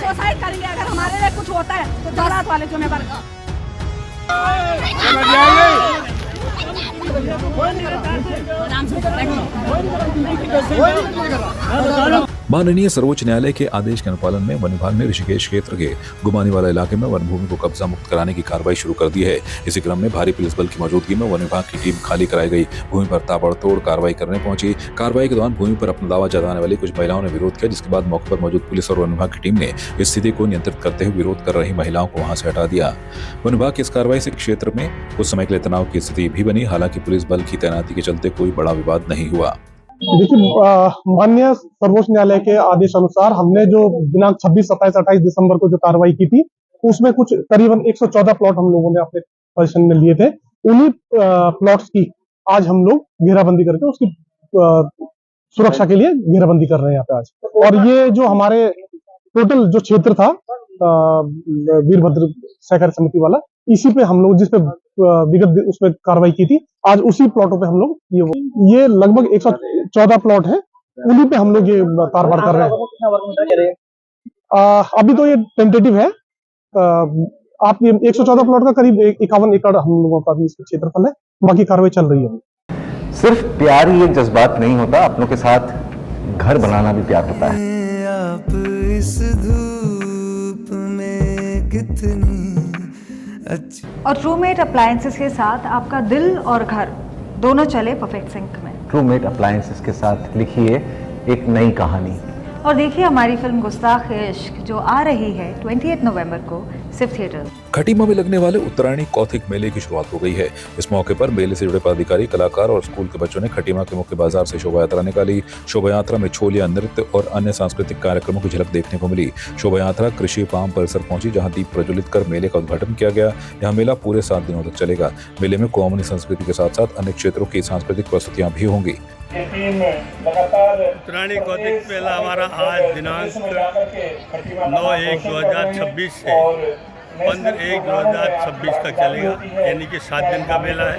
Suicide करेंगे अगर हमारे लिए कुछ होता है तो बारात वाले जिम्मेदार। माननीय सर्वोच्च न्यायालय के आदेश के अनुपालन में वन विभाग ने ऋषिकेश क्षेत्र के गुमानीवाला इलाके में वन भूमि को कब्जा मुक्त कराने की कार्रवाई शुरू कर दी है। इसी क्रम में भारी पुलिस बल की मौजूदगी में वन विभाग की टीम खाली कराई गई भूमि पर ताबड़तोड़ कार्रवाई करने पहुंची। कार्रवाई के दौरान भूमि पर अपना दावा जताने वाली कुछ महिलाओं ने विरोध किया, जिसके बाद मौके पर मौजूद पुलिस और वन विभाग की टीम ने स्थिति को नियंत्रित करते हुए विरोध कर रही महिलाओं को वहां से हटा दिया। वन विभाग की इस कार्रवाई से क्षेत्र में कुछ समय के लिए तनाव की स्थिति भी बनी। हालांकि पुलिस बल की तैनाती के चलते कोई बड़ा विवाद नहीं हुआ। देखिए, माननीय सर्वोच्च न्यायालय के आदेश अनुसार हमने जो दिनांक 26, 27, 28 दिसंबर को जो कार्रवाई की थी, उसमें कुछ करीबन 114 प्लॉट हम लोगों ने अपने पोजीशन में लिए थे। उन्हीं प्लॉट्स की आज हम लोग घेराबंदी करके उसकी सुरक्षा के लिए घेराबंदी कर रहे हैं यहाँ पे आज। और ये जो हमारे टोटल जो क्षेत्र था वीरभद्र सहकारी समिति वाला, इसी पे हम लोग जिस पे विगत उसमें कार्रवाई की थी, आज उसी प्लॉटों पे हम लोग ये लगभग 114 प्लॉट है, उन्हीं पे हम लोग ये कारोबार कर रहे हैं। अभी तो ये टेंटेटिव है। आप ये 114 प्लॉट का करीब 51 एकड़ हम लोगों का भी इसका क्षेत्रफल है। बाकी कार्रवाई चल रही है। सिर्फ प्यार ही एक जज्बात नहीं होता, अपनों के साथ घर बनाना भी प्यार होता है। आप इस धूप में कितनी अच्छी। और ट्रूमेट अप्लायंसेस के साथ आपका दिल और घर दोनों चले परफेक्ट सिंक में। ट्रूमेट अप्लायंसेस के साथ लिखिए एक नई कहानी। और देखिए हमारी फिल्म गुस्ताख इश्क जो आ रही है 28 नवंबर को सिर्फ थिएटर। खटीमा में लगने वाले उत्तरायणी कौथिग मेले की शुरुआत हो गई है। इस मौके पर मेले से जुड़े पदाधिकारी, कलाकार और स्कूल के बच्चों ने खटीमा के मुख्य बाजार से शोभा यात्रा निकाली। शोभा यात्रा में छोलिया नृत्य और अन्य सांस्कृतिक कार्यक्रमों की झलक देखने को मिली। शोभा यात्रा कृषि फार्म परिसर पहुंची, जहां दीप प्रज्वलित कर मेले का उद्घाटन किया गया। यहाँ मेला पूरे 7 दिनों तक चलेगा। मेले में कौमी संस्कृति के साथ साथ अन्य क्षेत्रों की सांस्कृतिक प्रस्तुतियां भी होंगी। उत्तरायणी कौतिक मेला हमारा आज दिनांक 9/1/2026 से 15/1/2026 तक चलेगा, यानी कि 7 दिन का मेला है।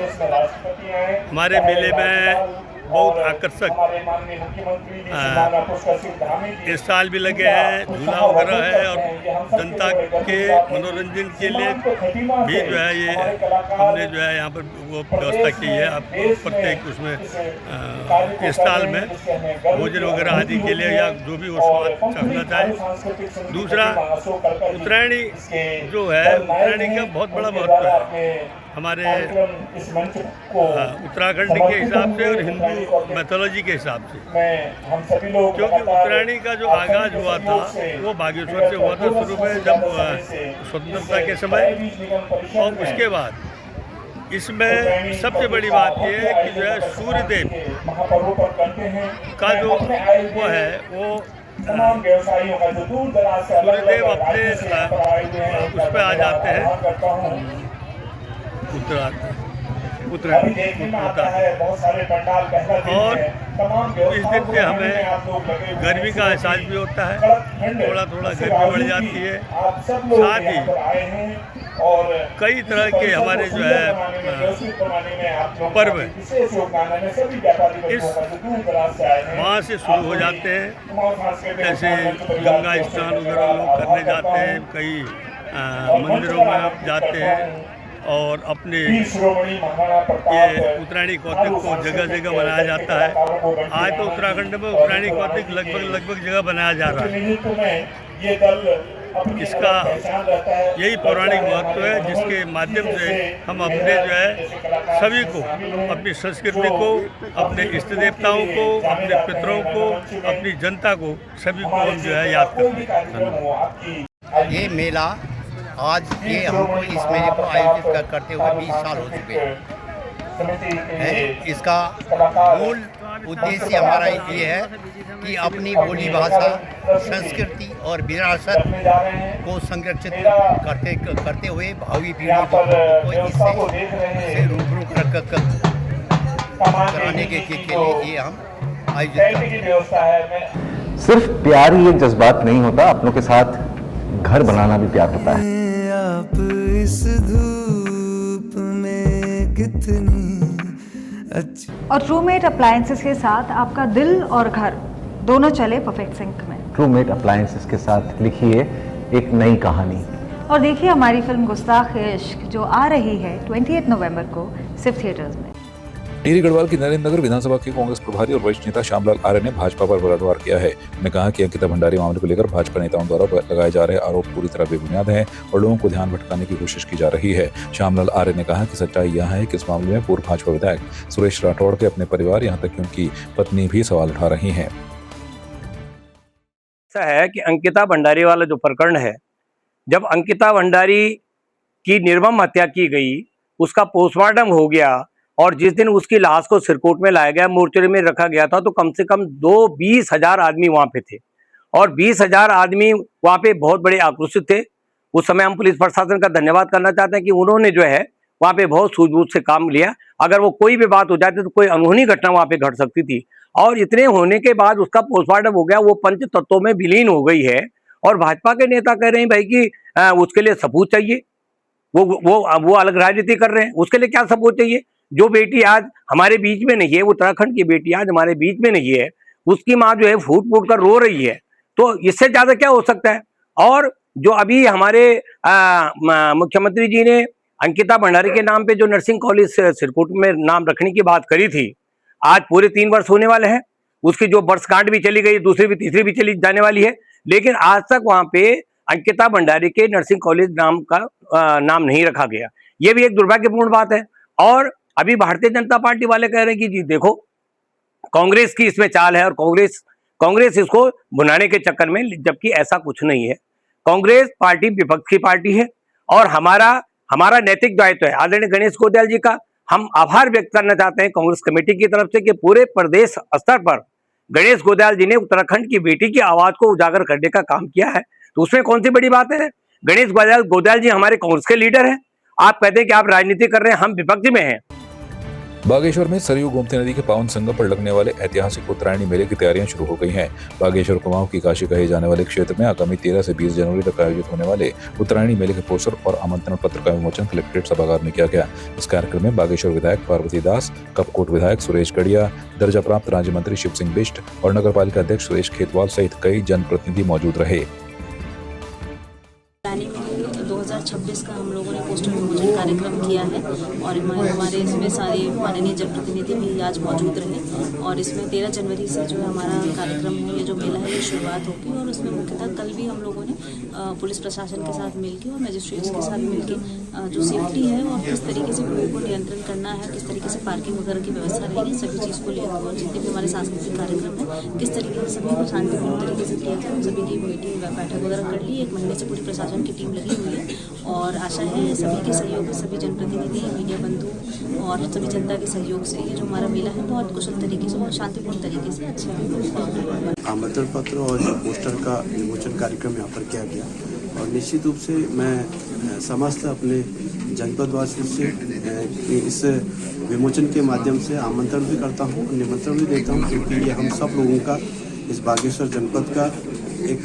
हमारे मेले में बहुत आकर्षक इस साल भी लगे हैं, झूला वगैरह है और जनता के मनोरंजन के लिए भी जो है ये हमने जो है यहाँ पर वो व्यवस्था की है। आप प्रत्येक उसमें इस साल में भोजन वगैरह आदि के लिए या जो भी वो स्वाद चाहना चाहे। दूसरा, उत्तरायणी जो है, उत्तरायणी का बहुत बड़ा महत्व है हमारे उत्तराखंड के हिसाब से और हिंदू मैथोलॉजी के हिसाब से, क्योंकि उत्तरायणी का जो आगाज हुआ था वो बागेश्वर से हुआ था शुरू में, जब स्वतंत्रता के समय। और उसके बाद इसमें सबसे बड़ी बात ये है कि जो है सूर्यदेव का जो वो है वो सूर्यदेव अपने उस पर आ जाते हैं उत्तरायण और इस दिन से हमें गर्मी का एहसास भी होता है, थोड़ा थोड़ा गर्मी बढ़ जाती है। साथ ही कई तरह के हमारे जो है पर्व इस वहाँ से शुरू हो जाते हैं। जैसे गंगा स्नान वगैरह लोग करने जाते हैं, कई मंदिरों में जाते हैं और अपने ये उत्तरायणी कौतिक को जगह जगह बनाया जाता है। आज तो उत्तराखंड में उत्तरायणी कौतिक लगभग जगह बनाया जा रहा है। इसका यही पौराणिक महत्व है, जिसके माध्यम से हम अपने जो है सभी को, अपनी संस्कृति को, अपने इष्ट देवताओं को, अपने पितरों को, अपनी जनता को, सभी को हम जो है याद करते हैं। ये मेला आज ये हमको इस मेले को आयोजित करते हुए 20 साल हो चुके हैं। इसका मूल उद्देश्य हमारा ये है कि अपनी बोली भाषा, संस्कृति और विरासत को संरक्षित करते हुए भावी पीढ़ी को इससे रूबरू कराने के लिए ये हम आयोजित करते हैं। सिर्फ प्यार ही एक जज्बात नहीं होता, अपनों के साथ घर बनाना भी प्यार होता है। आप इस धूप में कितनी अच्छी और ट्रूमेट अप्लायंसेस के साथ आपका दिल और घर दोनों चले परफेक्ट सिंक में। ट्रूमेट अप्लायंसेस के साथ लिखिए एक नई कहानी। और देखिए हमारी फिल्म गुस्ताख-ए-इश्क जो आ रही है 28 नवंबर को सिर्फ थिएटर्स में। टिहरी गढ़वाल की नरेंद्र नगर विधानसभा के कांग्रेस प्रभारी और वरिष्ठ नेता श्यामलाल आर्य ने भाजपा पर पलटवार किया है। उन्होंने कहा कि अंकिता भंडारी मामले को लेकर भाजपा नेताओं द्वारा लगाए जा रहे आरोप पूरी तरह बेबुनियाद हैं और लोगों को ध्यान भटकाने की कोशिश की जा रही है। श्यामलाल आर्य ने कहा कि सच्चाई यह है कि इस मामले में पूर्व भाजपा विधायक सुरेश राठौड़ के अपने परिवार, यहाँ तक कि उनकी पत्नी भी सवाल उठा रही हैं। ऐसा है कि अंकिता भंडारी वाला जो प्रकरण है, जब अंकिता भंडारी की निर्मम हत्या की गई, उसका पोस्टमार्टम हो गया और जिस दिन उसकी लाश को सिरकोट में लाया गया, मोर्चरी में रखा गया था, तो कम से कम 20,000 आदमी वहां पे थे और 20,000 आदमी वहां पे बहुत बड़े आक्रोशित थे। उस समय हम पुलिस प्रशासन का धन्यवाद करना चाहते हैं कि उन्होंने जो है वहां पे बहुत सूझबूझ से काम लिया। अगर वो कोई भी बात हो जाती तो कोई अनहोनी घटना वहां पे घट सकती थी। और इतने होने के बाद उसका पोस्टमार्टम हो गया, वो पंच तत्वों में विलीन हो गई है और भाजपा के नेता कह रहे हैं भाई कि उसके लिए सबूत चाहिए, वो अलग राजनीति कर रहे हैं। उसके लिए क्या सबूत चाहिए? जो बेटी आज हमारे बीच में नहीं है, उत्तराखंड की बेटी आज हमारे बीच में नहीं है, उसकी माँ जो है फूट फूट कर रो रही है, तो इससे ज्यादा क्या हो सकता है? और जो अभी हमारे मुख्यमंत्री जी ने अंकिता भंडारी के नाम पे जो नर्सिंग कॉलेज सिरकोट में नाम रखने की बात करी थी, आज पूरे 3 वर्ष होने वाले हैं। उसकी जो वर्षगांठ भी चली गई, दूसरी भी तीसरी भी चली जाने वाली है, लेकिन आज तक वहां पे अंकिता भंडारी के नर्सिंग कॉलेज नाम का नाम नहीं रखा गया। ये भी एक दुर्भाग्यपूर्ण बात है। और अभी भारतीय जनता पार्टी वाले कह रहे हैं कि जी देखो कांग्रेस की इसमें चाल है और कांग्रेस इसको भुनाने के चक्कर में, जबकि ऐसा कुछ नहीं है। कांग्रेस पार्टी विपक्ष की पार्टी है और हमारा नैतिक दायित्व है आदरणीय गणेश गोदयाल जी का। हम आभार व्यक्त करना चाहते हैं कांग्रेस कमेटी की तरफ से कि पूरे प्रदेश स्तर पर गणेश गोदयाल जी ने उत्तराखंड की बेटी की आवाज को उजागर करने का काम किया है, तो उसमें कौन सी बड़ी बात है? गणेश गोदयाल जी हमारे कांग्रेस के लीडर हैं। आप कहते हैं कि आप राजनीति कर रहे हैं, हम विपक्ष में हैं। बागेश्वर में सरयू गोमती नदी के पावन संगम पर लगने वाले ऐतिहासिक उत्तरायणी मेले की तैयारियां शुरू हो गई हैं। बागेश्वर कुमाऊं की काशी कहे जाने वाले क्षेत्र में आगामी 13 से 20 जनवरी तक आयोजित होने वाले उत्तरायणी मेले के पोस्टर और आमंत्रण पत्र का विमोचन कलेक्ट्रेट सभागार में किया गया। इस कार्यक्रम में बागेश्वर विधायक पार्वती दास, कपकोट विधायक सुरेश गढ़िया, दर्जा प्राप्त राज्य मंत्री शिव सिंह बिष्ट और नगर पालिका अध्यक्ष सुरेश खेतवाल सहित कई जनप्रतिनिधि मौजूद रहे। 2026 का हम लोगों ने पोस्टर विमोचन कार्यक्रम किया है और हमारे इसमें सारे माननीय जनप्रतिनिधि भी आज मौजूद रहे और इसमें 13 जनवरी से जो है हमारा कार्यक्रम है, ये जो मेला है, ये शुरुआत होगी और उसमें मुख्यतः कल भी हम लोगों ने पुलिस प्रशासन के साथ मिलकर और मजिस्ट्रेट्स के साथ मिलकर जो सेफ्टी है और किस तरीके से भीड़ को नियंत्रण करना है, किस तरीके से पार्किंग वगैरह की व्यवस्था रहेगी, सभी चीज़ को लेकर और जितने भी हमारे सांस्कृतिक कार्यक्रम है किस तरीके से सभी को शांतिपूर्ण तरीके से किया जाए, सभी की मीटिंग बैठक वगैरह कर ली। 1 महीने से पूरी प्रशासन की टीम लगी हुई है और आशा है सभी के सहयोग से, सभी जनप्रतिनिधि, मीडिया बंधु और सभी जनता के सहयोग से ये जो हमारा मेला है बहुत कुशल तरीके से और शांतिपूर्ण तरीके से अच्छा आमंत्रण पत्र और पोस्टर का विमोचन कार्यक्रम यहाँ पर किया गया और निश्चित रूप से मैं समस्त अपने जनपदवासियों से इस विमोचन के माध्यम से आमंत्रण भी करता हूँ, निमंत्रण भी देता हूँ, क्योंकि ये हम सब लोगों का, इस बागेश्वर जनपद का एक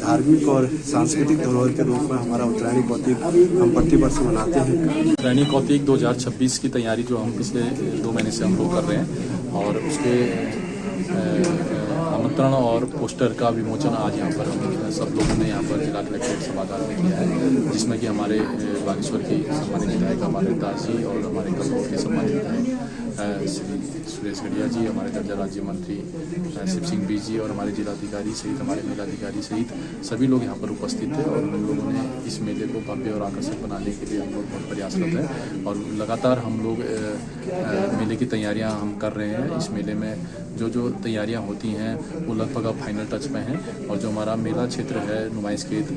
धार्मिक और सांस्कृतिक धरोहर के रूप में हमारा उत्तरायणी कौतिक हम प्रतिवर्ष मनाते हैं। उत्तरायणी कौतिक 2026 की तैयारी जो हम पिछले 2 महीने से हम लोग कर रहे हैं और उसके आमंत्रण और पोस्टर का विमोचन आज यहाँ पर सब लोगों ने यहाँ पर जिला कलेक्ट्रेट सभागार में किया है, जिसमें कि हमारे बागेश्वर की सम्मानित विधायक हमारे दास जी और हमारे कपकोट के सम्मानित विधायक श्री सुरेश गढ़िया जी, हमारे दर्जा राज्य मंत्री शिव सिंह बिष्ट जी और हमारे जिलाधिकारी सहित हमारे मेलाधिकारी सहित सभी लोग यहाँ पर उपस्थित थे और हम लोगों ने इस मेले को भव्य और आकर्षक बनाने के लिए हम लोग बहुत प्रयासरत हैं और लगातार हम लोग मेले की तैयारियां हम कर रहे हैं। इस मेले में जो तैयारियां होती हैं वो लगभग अब फाइनल टच में हैं और जो हमारा मेला क्षेत्र है नुमाइश खेत,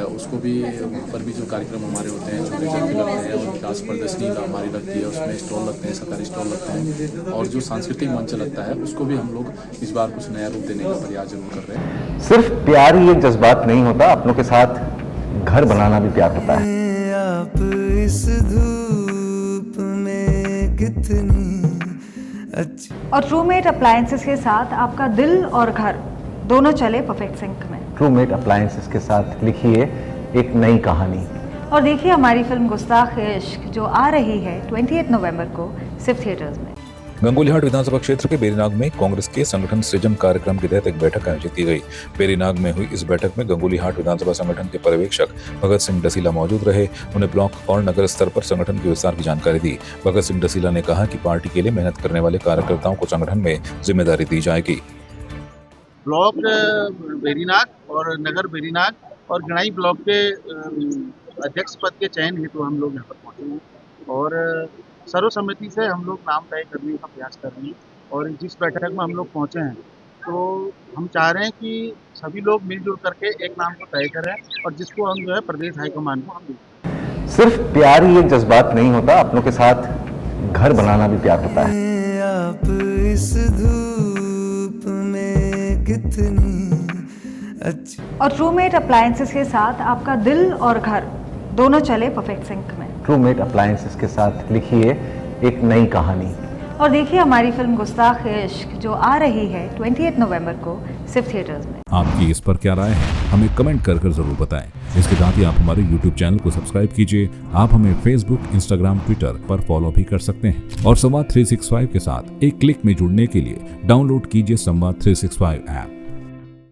उसको भी वहाँ पर भी जो कार्यक्रम हमारे होते हैं, छोटे छोटे लगते हैं और विकास प्रदर्शनी हमारी लगती है, उसमें स्टॉल लगते हैं, सरकारी स्टॉल लगते हैं और जो सांस्कृतिक मंच लगता है उसको भी हम लोग इस बार कुछ नया रूप देने का प्रयास जरूर कर रहे हैं। सिर्फ प्यार ही एक जज्बात नहीं होता, अपनों के साथ घर बनाना भी प्यार होता है। आप इस धूप में कितनी अच्छी। और ट्रूमेट अप्लायंसेस के साथ आपका दिल और घर दोनों चले परफेक्ट सिंक में। ट्रूमेट अप्लायंसेस के साथ लिखिए एक नई कहानी। और देखिए हमारी फिल्म गुस्ताख-ए-इश्क जो आ रही है 28 नवंबर को सिर्फ थिएटर्स में। गंगोलीहाट विधानसभा क्षेत्र के बेरीनाग में कांग्रेस के संगठन सृजन कार्यक्रम के तहत एक बैठक आयोजित की गई। बेरीनाग में हुई इस बैठक में गंगोलीहाट विधानसभा संगठन के पर्यवेक्षक भगत सिंह डसीला मौजूद रहे। उन्हें ब्लॉक और नगर स्तर पर संगठन के विस्तार की जानकारी दी। भगत सिंह डसीला ने कहा कि पार्टी के लिए मेहनत करने वाले कार्यकर्ताओं को संगठन में जिम्मेदारी दी जाएगी। ब्लॉक बेरीनाग और नगर बेरीनाग और गणाई ब्लॉक के अध्यक्ष पद के चयन हेतु हम लोग यहाँ पर पहुँचे हैं और सर्वसम्मति से हम लोग नाम तय करने का प्रयास कर रहे हैं। और जिस बैठक में हम लोग पहुँचे हैं तो हम चाह रहे हैं कि सभी लोग मिलजुल करके एक नाम को तय करें और जिसको हम जो है प्रदेश हाईकमान को हम दें। सिर्फ प्यार ही एक जज्बात नहीं होता, अपनों के साथ घर बनाना भी प्यार होता है। आप इस धूप में कितनी अच्छी। और ट्रूमेट अप्लायंसेस के साथ आपका दिल और घर दोनों चले परफेक्ट सिंक में। ट्रूमेट अप्लायंसेस के साथ लिखिए एक नई कहानी और देखिए हमारी फिल्म गुस्ताख इश्क जो आ रही है 28 नवंबर को सिर्फ थिएटर्स में। आपकी इस पर क्या राय है, हमें कमेंट कर जरूर बताएं। इसके साथ ही आप हमारे YouTube चैनल को सब्सक्राइब कीजिए। आप हमें Facebook, Instagram, Twitter पर फॉलो भी कर सकते हैं और संवाद 365 के साथ एक क्लिक में जुड़ने के लिए डाउनलोड कीजिए संवाद 365 ऐप।